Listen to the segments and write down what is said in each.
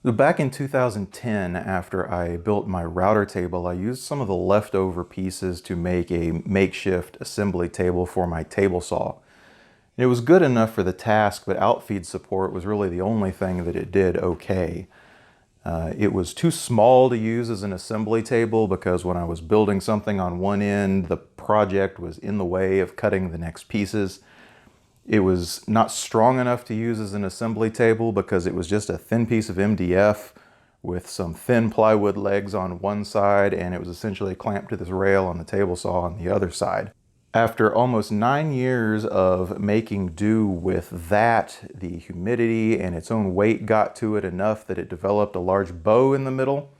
Back in 2010, after I built my router table, I used some of the leftover pieces to make a makeshift assembly table for my table saw. It was good enough for the task, but Outfeed support was really the only thing that it did okay. It was too small to use as an assembly table because when I was building something on one end, the project was in the way of cutting the next pieces. It was not strong enough to use as an assembly table because it was just a thin piece of MDF with some thin plywood legs on one side, and it was essentially clamped to this rail on the table saw on the other side. After almost 9 years of making do with that, the humidity and its own weight got to it enough that it developed a large bow in the middle,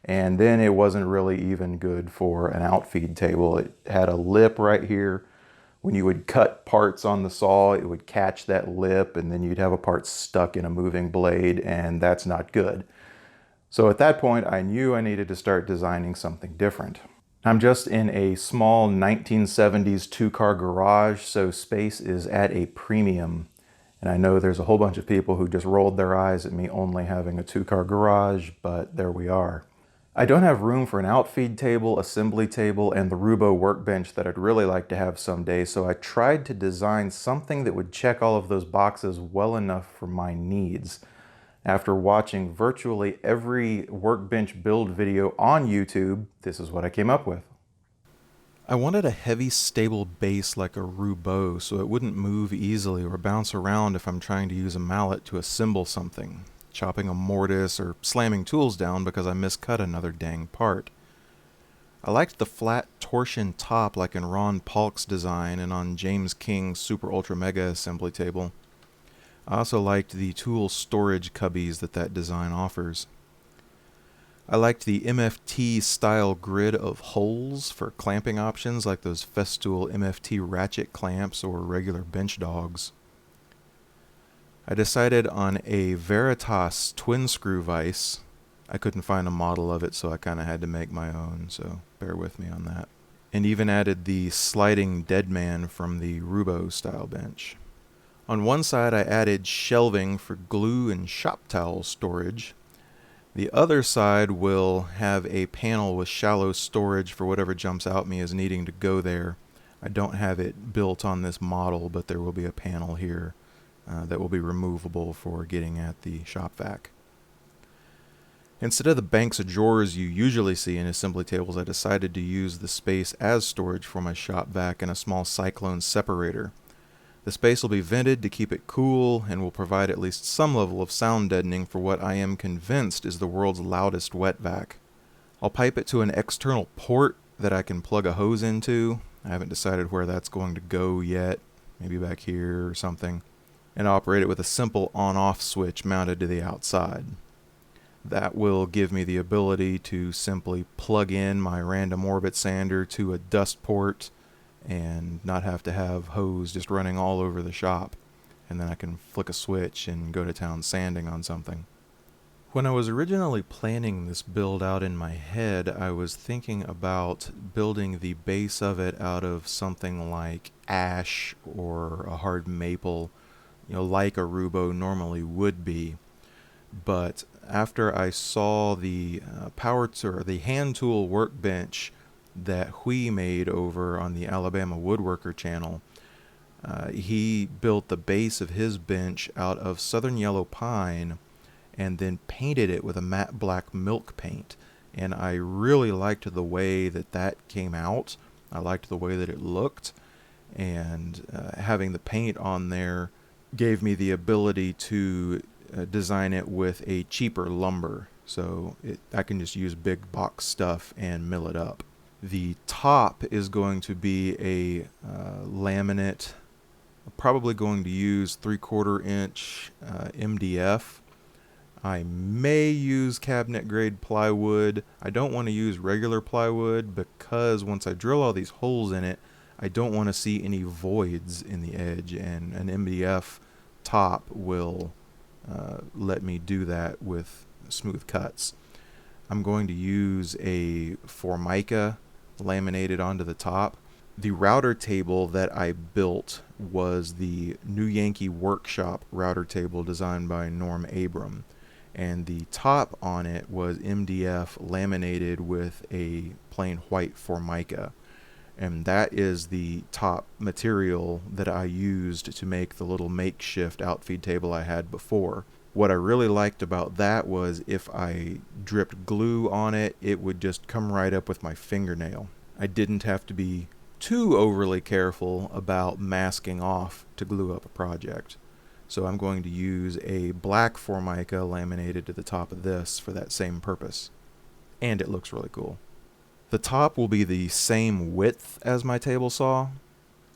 and then it wasn't really even good for an outfeed table. It had a lip right here. When you would cut parts on the saw, it would catch that lip, and then you'd have a part stuck in a moving blade, and that's not good. So at that point, I knew I needed to start designing something different. I'm just in a small 1970s two-car garage, so space is at a premium. And I know there's a whole bunch of people who just rolled their eyes at me only having a two-car garage, but there we are. I don't have room for an outfeed table, assembly table, and the Rubo workbench that I'd really like to have someday, so I tried to design something that would check all of those boxes well enough for my needs. After watching virtually every workbench build video on YouTube, this is what I came up with. I wanted a heavy, stable base like a Rubo so it wouldn't move easily or bounce around if I'm trying to use a mallet to assemble something, chopping a mortise or slamming tools down because I miscut another dang part. I liked the flat torsion top like in Ron Paulk's design and on James King's Super Ultra Mega assembly table. I also liked the tool storage cubbies that design offers. I liked the MFT style grid of holes for clamping options like those Festool MFT ratchet clamps or regular bench dogs. I decided on a Veritas twin screw vise. I couldn't find a model of it, so I kind of had to make my own, so bear with me on that. And even added the sliding deadman from the Rubo style bench. On one side I added shelving for glue and shop towel storage. The other side will have a panel with shallow storage for whatever jumps out me as needing to go there. I don't have it built on this model, but there will be a panel here that will be removable for getting at the shop vac. Instead of the banks of drawers you usually see in assembly tables, I decided to use the space as storage for my shop vac and a small cyclone separator. The space will be vented to keep it cool and will provide at least some level of sound deadening for what I am convinced is the world's loudest wet vac. I'll pipe it to an external port that I can plug a hose into. I haven't decided where that's going to go yet, maybe back here or something, and operate it with a simple on-off switch mounted to the outside. That will give me the ability to simply plug in my random orbit sander to a dust port and not have to have hose just running all over the shop, and then I can flick a switch and go to town sanding on something. When I was originally planning this build out in my head, I was thinking about building the base of it out of something like ash or a hard maple, like a Rubo normally would be. But after I saw the the hand tool workbench that Hui made over on the Alabama Woodworker channel, he built the base of his bench out of southern yellow pine and then painted it with a matte black milk paint. And I really liked the way that came out. I liked the way that it looked. And having the paint on there gave me the ability to design it with a cheaper lumber. So I can just use big box stuff and mill it up. The top is going to be a laminate. I'm probably going to use 3/4 inch MDF. I may use cabinet grade plywood. I don't want to use regular plywood because once I drill all these holes in it, I don't want to see any voids in the edge, and an MDF top will let me do that with smooth cuts. I'm going to use a Formica laminated onto the top. The router table that I built was the New Yankee Workshop router table designed by Norm Abram. and the top on it was MDF laminated with a plain white Formica. And that is the top material that I used to make the little makeshift outfeed table I had before. What I really liked about that was if I dripped glue on it, it would just come right up with my fingernail. I didn't have to be too overly careful about masking off to glue up a project. So I'm going to use a black Formica laminated to the top of this for that same purpose. And it looks really cool. The top will be the same width as my table saw,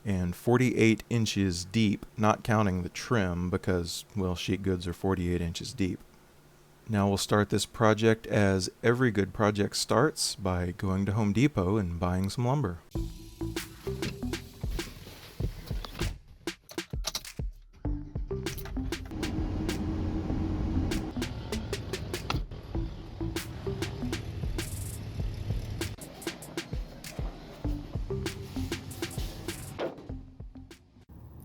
and 48 inches deep, not counting the trim because, well, sheet goods are 48 inches deep. Now we'll start this project as every good project starts, by going to Home Depot and buying some lumber.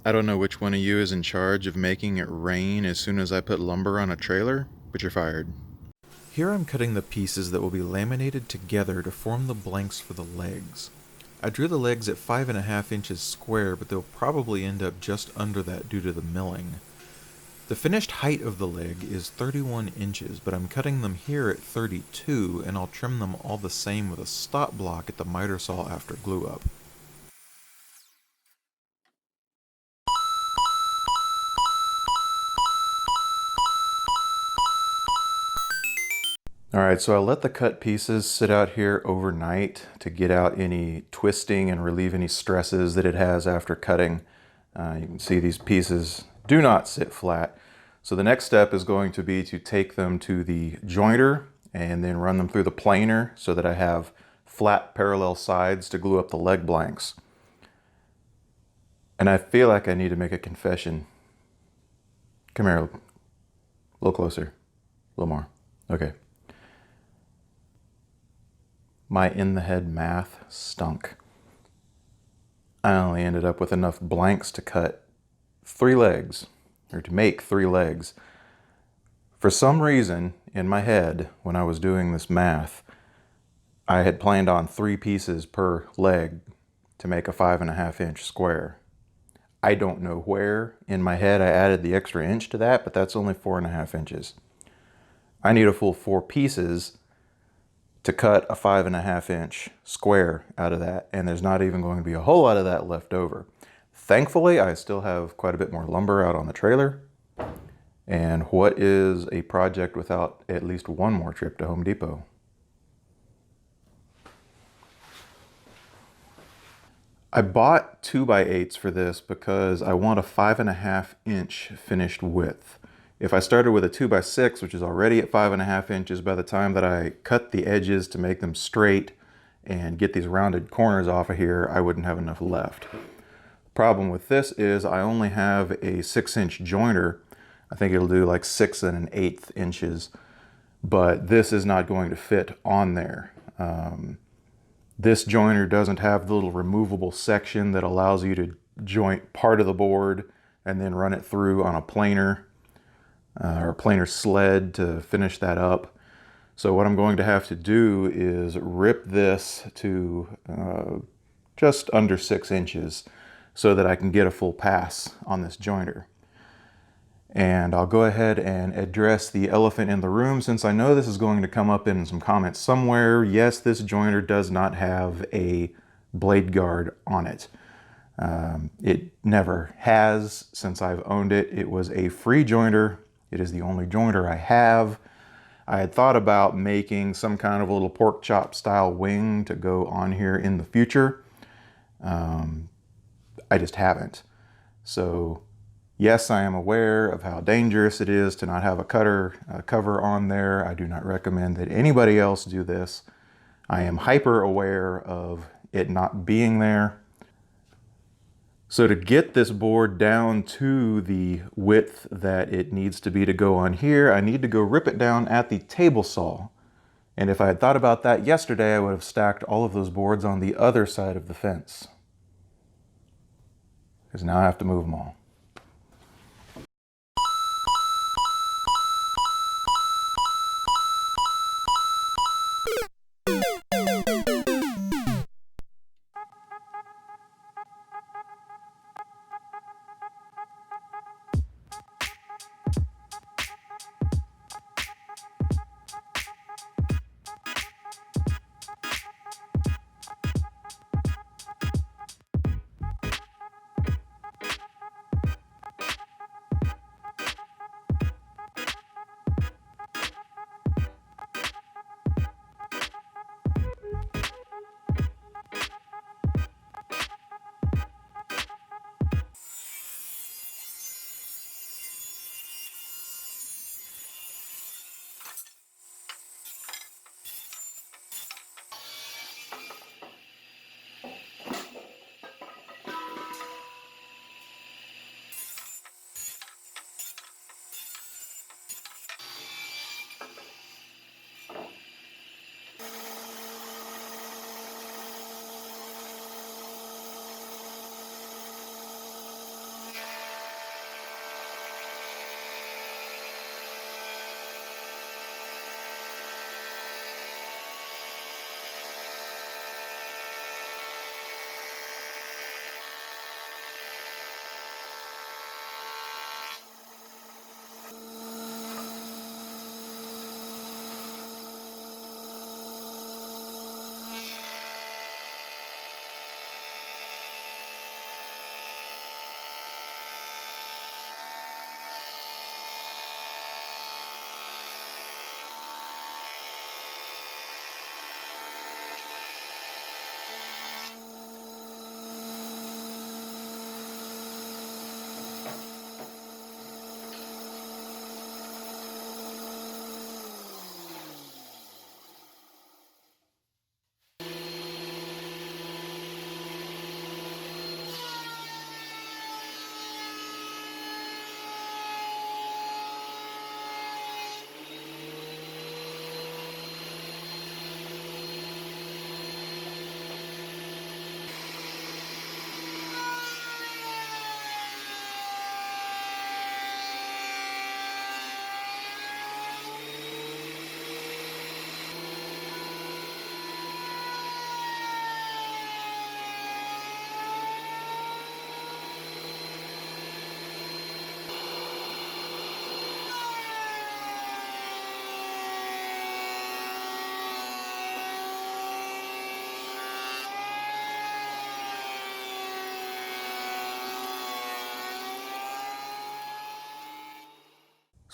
I don't know which one of you is in charge of making it rain as soon as I put lumber on a trailer, but you're fired. Here I'm cutting the pieces that will be laminated together to form the blanks for the legs. I drew the legs at 5.5 inches square, but they'll probably end up just under that due to the milling. The finished height of the leg is 31 inches, but I'm cutting them here at 32, and I'll trim them all the same with a stop block at the miter saw after glue up. Alright, so I let the cut pieces sit out here overnight to get out any twisting and relieve any stresses that it has after cutting. You can see these pieces do not sit flat. So the next step is going to be to take them to the jointer and then run them through the planer so that I have flat parallel sides to glue up the leg blanks. And I feel like I need to make a confession. Come here, a little closer, a little more. Okay. My in-the-head math stunk. I only ended up with enough blanks to cut 3 legs, or to make 3 legs. For some reason, in my head, when I was doing this math, I had planned on 3 pieces per leg to make a 5.5 inch square. I don't know where in my head I added the extra inch to that, but that's only 4.5 inches. I need a full 4 pieces to cut a 5.5 inch square out of that, and there's not even going to be a whole lot of that left over. Thankfully, I still have quite a bit more lumber out on the trailer, and what is a project without at least one more trip to Home Depot? I bought 2x8s for this because I want a 5.5 inch finished width. If I started with a 2x6, which is already at 5.5 inches, by the time that I cut the edges to make them straight and get these rounded corners off of here, I wouldn't have enough left. The problem with this is I only have a 6-inch jointer. I think it'll do like 6 1/8 inches, but this is not going to fit on there. This jointer doesn't have the little removable section that allows you to joint part of the board and then run it through on a planer. Or a planer sled to finish that up. So what I'm going to have to do is rip this to just under 6 inches so that I can get a full pass on this jointer. And I'll go ahead and address the elephant in the room since I know this is going to come up in some comments somewhere. Yes, this jointer does not have a blade guard on it. It never has since I've owned it. It was a free jointer. It is the only jointer I have. I had thought about making some kind of a little pork chop style wing to go on here in the future. I just haven't. So yes, I am aware of how dangerous it is to not have a cutter cover on there. I do not recommend that anybody else do this. I am hyper aware of it not being there. So to get this board down to the width that it needs to be to go on here, I need to go rip it down at the table saw. And if I had thought about that yesterday, I would have stacked all of those boards on the other side of the fence. Because now I have to move them all.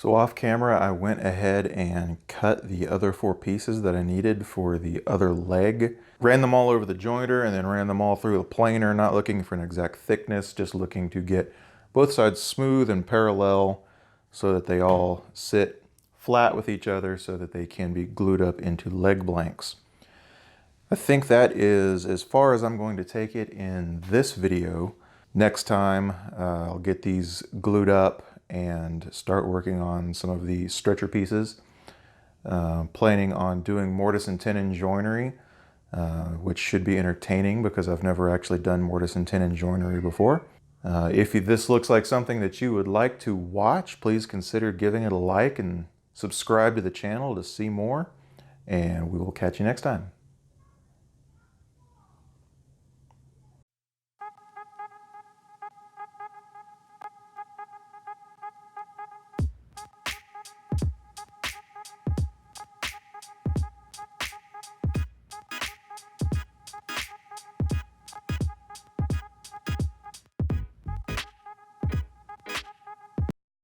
So off camera, I went ahead and cut the other 4 pieces that I needed for the other leg. Ran them all over the jointer and then ran them all through the planer, not looking for an exact thickness, just looking to get both sides smooth and parallel so that they all sit flat with each other so that they can be glued up into leg blanks. I think that is as far as I'm going to take it in this video. Next time, I'll get these glued up and start working on some of the stretcher pieces. Planning on doing mortise and tenon joinery, which should be entertaining because I've never actually done mortise and tenon joinery before. If this looks like something that you would like to watch, please consider giving it a like and subscribe to the channel to see more, and we will catch you next time.